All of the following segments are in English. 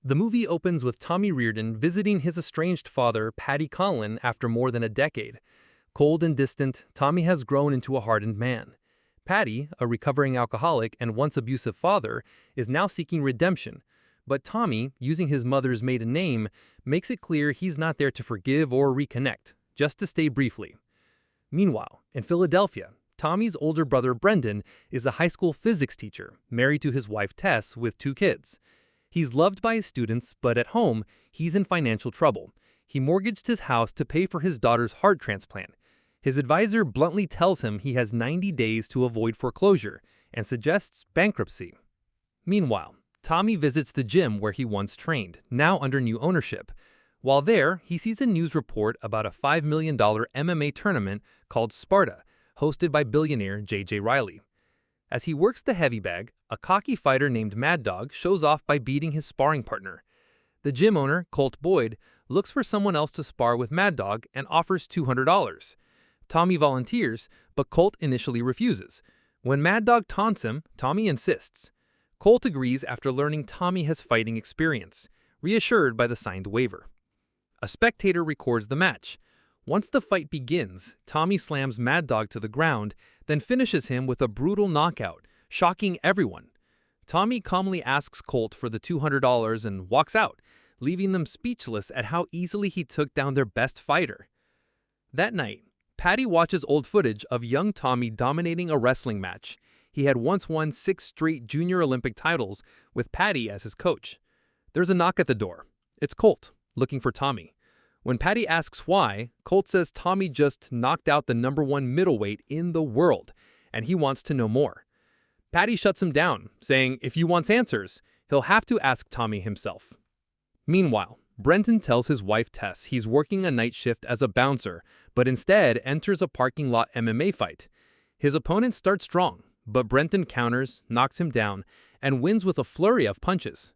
The movie opens with Tommy Reardon visiting his estranged father, Paddy Conlon, after more than a decade. Cold and distant, Tommy has grown into a hardened man. Paddy, a recovering alcoholic and once abusive father, is now seeking redemption. But Tommy, using his mother's maiden name, makes it clear he's not there to forgive or reconnect, just to stay briefly. Meanwhile, in Philadelphia, Tommy's older brother Brendan is a high school physics teacher, married to his wife Tess with 2 kids. He's loved by his students, but at home, he's in financial trouble. He mortgaged his house to pay for his daughter's heart transplant. His advisor bluntly tells him he has 90 days to avoid foreclosure and suggests bankruptcy. Meanwhile, Tommy visits the gym where he once trained, now under new ownership. While there, he sees a news report about a $5 million MMA tournament called Sparta, hosted by billionaire J.J. Riley. As he works the heavy bag, a cocky fighter named Mad Dog shows off by beating his sparring partner. The gym owner, Colt Boyd, looks for someone else to spar with Mad Dog and offers $200. Tommy volunteers, but Colt initially refuses. When Mad Dog taunts him, Tommy insists. Colt agrees after learning Tommy has fighting experience, reassured by the signed waiver. A spectator records the match. Once the fight begins, Tommy slams Mad Dog to the ground, then finishes him with a brutal knockout, shocking everyone. Tommy calmly asks Colt for the $200 and walks out, leaving them speechless at how easily he took down their best fighter. That night, Paddy watches old footage of young Tommy dominating a wrestling match. He had once won 6 straight junior Olympic titles with Paddy as his coach. There's a knock at the door. It's Colt, looking for Tommy. When Paddy asks why, Colt says Tommy just knocked out the #1 middleweight in the world, and he wants to know more. Paddy shuts him down, saying if he wants answers, he'll have to ask Tommy himself. Meanwhile, Brendan tells his wife Tess he's working a night shift as a bouncer, but instead enters a parking lot MMA fight. His opponent starts strong, but Brendan counters, knocks him down, and wins with a flurry of punches.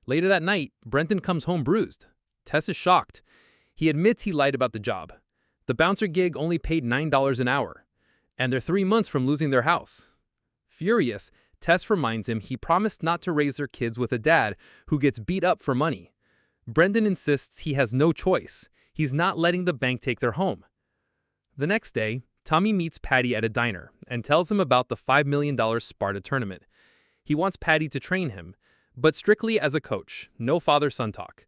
Later that night, Brendan comes home bruised. Tess is shocked. He admits he lied about the job. The bouncer gig only paid $9 an hour, and they're 3 months from losing their house. Furious, Tess reminds him he promised not to raise their kids with a dad who gets beat up for money. Brendan insists he has no choice. He's not letting the bank take their home. The next day, Tommy meets Paddy at a diner and tells him about the $5 million Sparta tournament. He wants Paddy to train him, but strictly as a coach, no father-son talk.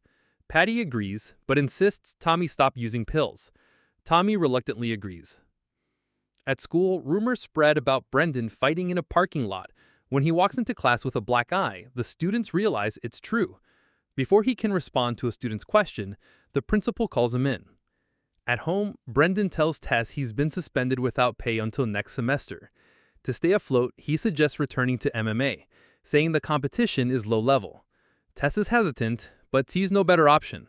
Paddy agrees, but insists Tommy stop using pills. Tommy reluctantly agrees. At school, rumors spread about Brendan fighting in a parking lot. When he walks into class with a black eye, the students realize it's true. Before he can respond to a student's question, the principal calls him in. At home, Brendan tells Tess he's been suspended without pay until next semester. To stay afloat, he suggests returning to MMA, saying the competition is low level. Tess is hesitant, but sees no better option.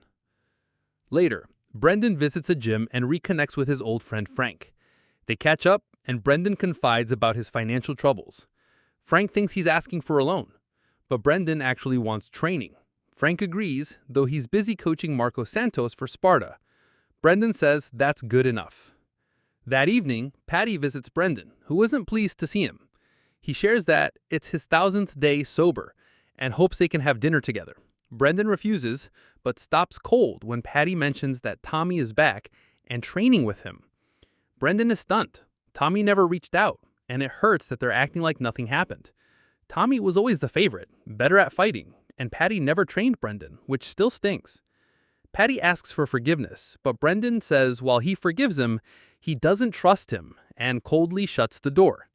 Later, Brendan visits a gym and reconnects with his old friend Frank. They catch up, and Brendan confides about his financial troubles. Frank thinks he's asking for a loan, but Brendan actually wants training. Frank agrees, though he's busy coaching Marco Santos for Sparta. Brendan says that's good enough. That evening, Paddy visits Brendan, who isn't pleased to see him. He shares that it's his 1000th day sober and hopes they can have dinner together. Brendan refuses, but stops cold when Paddy mentions that Tommy is back and training with him. Brendan is stunned. Tommy never reached out, and it hurts that they're acting like nothing happened. Tommy was always the favorite, better at fighting, and Paddy never trained Brendan, which still stings. Paddy asks for forgiveness, but Brendan says while he forgives him, he doesn't trust him and coldly shuts the door.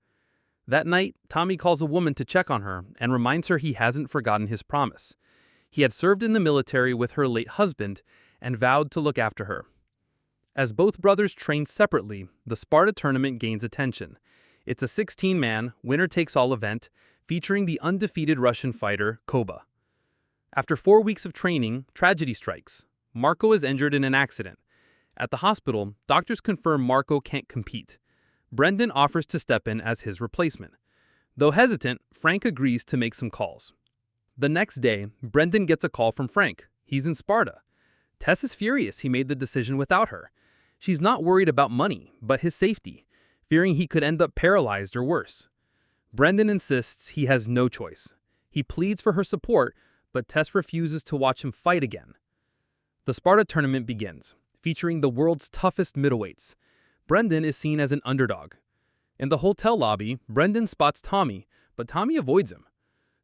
That night, Tommy calls a woman to check on her and reminds her he hasn't forgotten his promise. He had served in the military with her late husband and vowed to look after her. As both brothers train separately, the Sparta tournament gains attention. It's a 16-man, winner-takes-all event featuring the undefeated Russian fighter, Koba. After 4 weeks of training, tragedy strikes. Marco is injured in an accident. At the hospital, doctors confirm Marco can't compete. Brendan offers to step in as his replacement. Though hesitant, Frank agrees to make some calls. The next day, Brendan gets a call from Frank. He's in Sparta. Tess is furious he made the decision without her. She's not worried about money, but his safety, fearing he could end up paralyzed or worse. Brendan insists he has no choice. He pleads for her support, but Tess refuses to watch him fight again. The Sparta tournament begins, featuring the world's toughest middleweights. Brendan is seen as an underdog. In the hotel lobby, Brendan spots Tommy, but Tommy avoids him.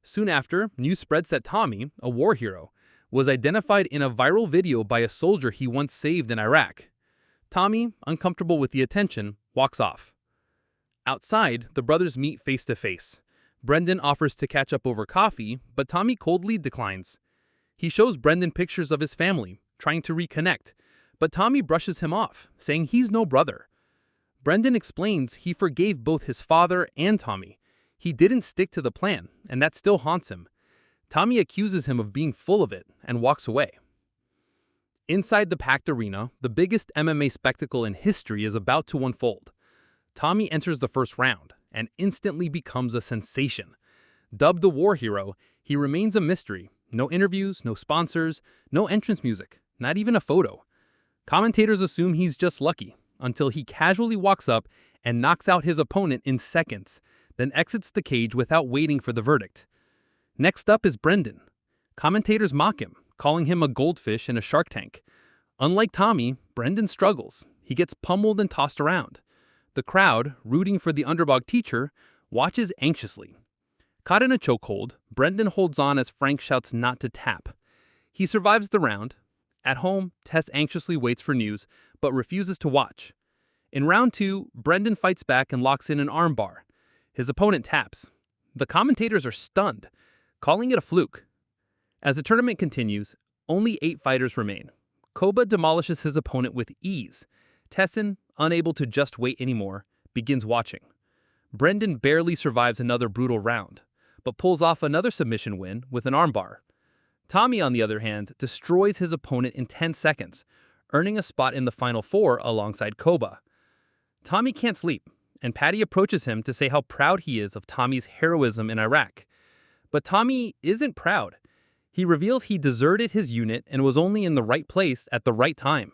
Soon after, news spreads that Tommy, a war hero, was identified in a viral video by a soldier he once saved in Iraq. Tommy, uncomfortable with the attention, walks off. Outside, the brothers meet face to face. Brendan offers to catch up over coffee, but Tommy coldly declines. He shows Brendan pictures of his family, trying to reconnect, but Tommy brushes him off, saying he's no brother. Brendan explains he forgave both his father and Tommy. He didn't stick to the plan, and that still haunts him. Tommy accuses him of being full of it and walks away. Inside the packed arena, the biggest MMA spectacle in history is about to unfold. Tommy enters the first round and instantly becomes a sensation. Dubbed the war hero, he remains a mystery. No interviews, no sponsors, no entrance music, not even a photo. Commentators assume he's just lucky, until he casually walks up and knocks out his opponent in seconds, then exits the cage without waiting for the verdict. Next up is Brendan. Commentators mock him, calling him a goldfish in a shark tank. Unlike Tommy, Brendan struggles. He gets pummeled and tossed around. The crowd, rooting for the underdog teacher, watches anxiously. Caught in a chokehold, Brendan holds on as Frank shouts not to tap. He survives the round. At home, Tess anxiously waits for news, but refuses to watch. In round 2, Brendan fights back and locks in an armbar. His opponent taps. The commentators are stunned, calling it a fluke. As the tournament continues, only 8 fighters remain. Koba demolishes his opponent with ease. Tessin, unable to just wait anymore, begins watching. Brendan barely survives another brutal round, but pulls off another submission win with an armbar. Tommy, on the other hand, destroys his opponent in 10 seconds, earning a spot in the Final Four alongside Koba. Tommy can't sleep, and Paddy approaches him to say how proud he is of Tommy's heroism in Iraq. But Tommy isn't proud. He reveals he deserted his unit and was only in the right place at the right time.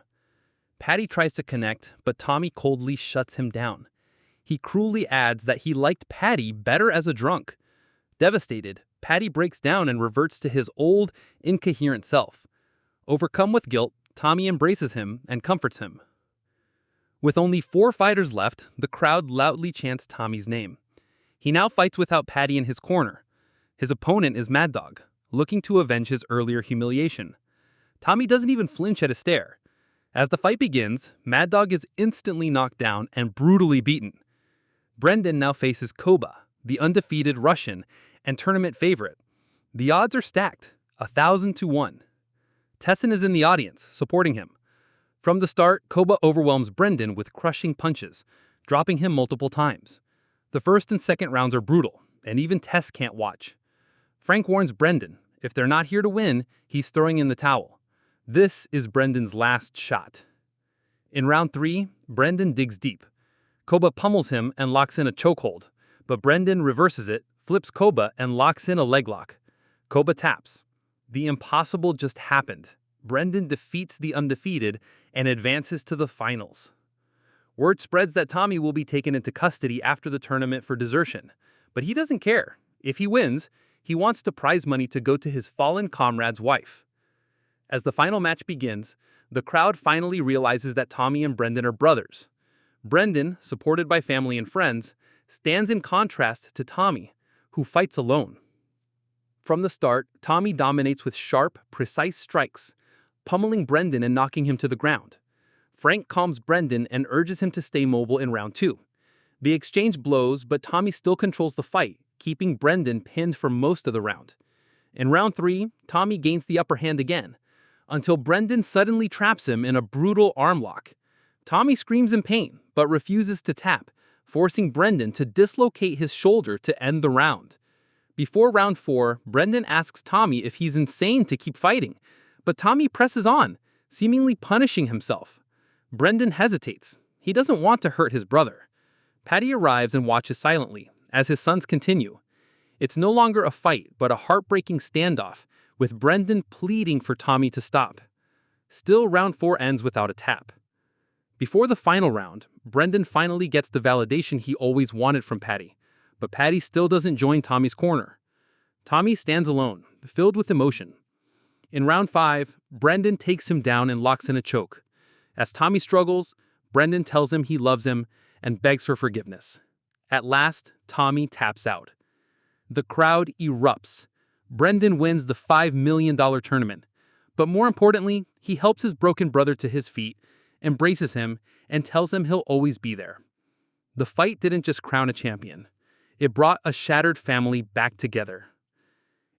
Paddy tries to connect, but Tommy coldly shuts him down. He cruelly adds that he liked Paddy better as a drunk. Devastated, Paddy breaks down and reverts to his old, incoherent self. Overcome with guilt, Tommy embraces him and comforts him. With only 4 fighters left, the crowd loudly chants Tommy's name. He now fights without Paddy in his corner. His opponent is Mad Dog, looking to avenge his earlier humiliation. Tommy doesn't even flinch at a stare. As the fight begins, Mad Dog is instantly knocked down and brutally beaten. Brendan now faces Koba, the undefeated Russian and tournament favorite. The odds are stacked, 1,000 to 1. Tessin is in the audience, supporting him. From the start, Koba overwhelms Brendan with crushing punches, dropping him multiple times. The first and second rounds are brutal, and even Tess can't watch. Frank warns Brendan, if they're not here to win, he's throwing in the towel. This is Brendan's last shot. In round 3, Brendan digs deep. Koba pummels him and locks in a chokehold, but Brendan reverses it, flips Koba, and locks in a leg lock. Koba taps. The impossible just happened. Brendan defeats the undefeated and advances to the finals. Word spreads that Tommy will be taken into custody after the tournament for desertion, but he doesn't care. If he wins, he wants the prize money to go to his fallen comrade's wife. As the final match begins, the crowd finally realizes that Tommy and Brendan are brothers. Brendan, supported by family and friends, stands in contrast to Tommy, who fights alone. From the start, Tommy dominates with sharp, precise strikes, pummeling Brendan and knocking him to the ground. Frank calms Brendan and urges him to stay mobile in round 2. They exchange blows, but Tommy still controls the fight, keeping Brendan pinned for most of the round. In round 3, Tommy gains the upper hand again, until Brendan suddenly traps him in a brutal arm lock. Tommy screams in pain, but refuses to tap, forcing Brendan to dislocate his shoulder to end the round. Before round 4, Brendan asks Tommy if he's insane to keep fighting, but Tommy presses on, seemingly punishing himself. Brendan hesitates. He doesn't want to hurt his brother. Paddy arrives and watches silently, as his sons continue. It's no longer a fight, but a heartbreaking standoff, with Brendan pleading for Tommy to stop. Still, round 4 ends without a tap. Before the final round, Brendan finally gets the validation he always wanted from Paddy, but Paddy still doesn't join Tommy's corner. Tommy stands alone, filled with emotion. In round 5, Brendan takes him down and locks in a choke. As Tommy struggles, Brendan tells him he loves him and begs for forgiveness. At last, Tommy taps out. The crowd erupts. Brendan wins the $5 million tournament. But more importantly, he helps his broken brother to his feet, embraces him, and tells him he'll always be there. The fight didn't just crown a champion. It brought a shattered family back together.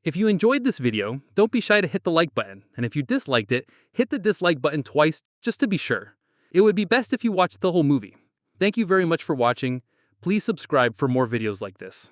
If you enjoyed this video, don't be shy to hit the like button, and if you disliked it, hit the dislike button twice just to be sure. It would be best if you watched the whole movie. Thank you very much for watching. Please subscribe for more videos like this.